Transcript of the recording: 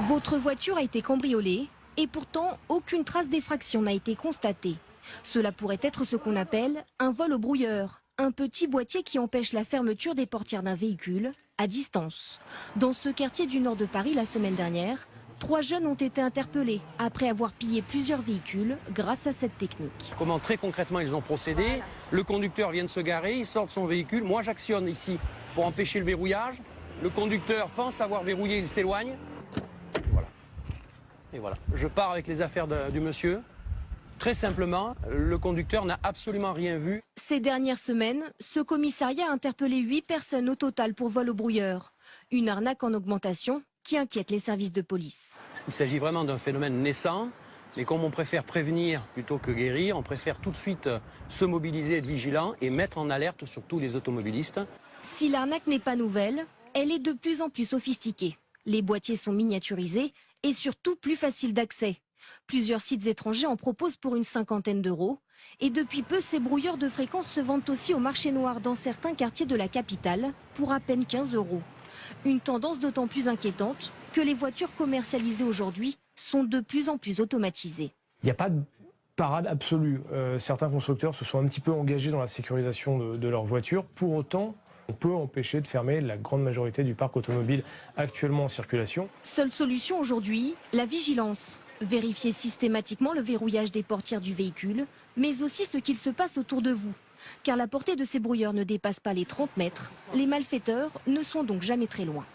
Votre voiture a été cambriolée et pourtant aucune trace d'effraction n'a été constatée. Cela pourrait être ce qu'on appelle un vol au brouilleur, un petit boîtier qui empêche la fermeture des portières d'un véhicule à distance. Dans ce quartier du nord de Paris la semaine dernière, 3 jeunes ont été interpellés après avoir pillé plusieurs véhicules grâce à cette technique. Comment très concrètement ils ont procédé? Le conducteur vient de se garer, il sort de son véhicule. Moi j'actionne ici pour empêcher le verrouillage. Le conducteur pense avoir verrouillé, il s'éloigne. Voilà. Et voilà. Je pars avec les affaires du monsieur. Très simplement, le conducteur n'a absolument rien vu. Ces dernières semaines, ce commissariat a interpellé 8 personnes au total pour vol au brouilleur. Une arnaque en augmentation qui inquiète les services de police. Il s'agit vraiment d'un phénomène naissant, mais comme on préfère prévenir plutôt que guérir, on préfère tout de suite se mobiliser, être vigilant et mettre en alerte surtout les automobilistes. Si l'arnaque n'est pas nouvelle, elle est de plus en plus sophistiquée. Les boîtiers sont miniaturisés et surtout plus faciles d'accès. Plusieurs sites étrangers en proposent pour une 50aine d'euros. Et depuis peu, ces brouilleurs de fréquence se vendent aussi au marché noir dans certains quartiers de la capitale pour à peine 15 euros. Une tendance d'autant plus inquiétante que les voitures commercialisées aujourd'hui sont de plus en plus automatisées. Il n'y a pas de parade absolue. Certains constructeurs se sont un petit peu engagés dans la sécurisation de leurs voitures. Pour autant, on peut empêcher de fermer la grande majorité du parc automobile actuellement en circulation. Seule solution aujourd'hui, la vigilance. Vérifiez systématiquement le verrouillage des portières du véhicule, mais aussi ce qu'il se passe autour de vous. Car la portée de ces brouilleurs ne dépasse pas les 30 mètres. Les malfaiteurs ne sont donc jamais très loin.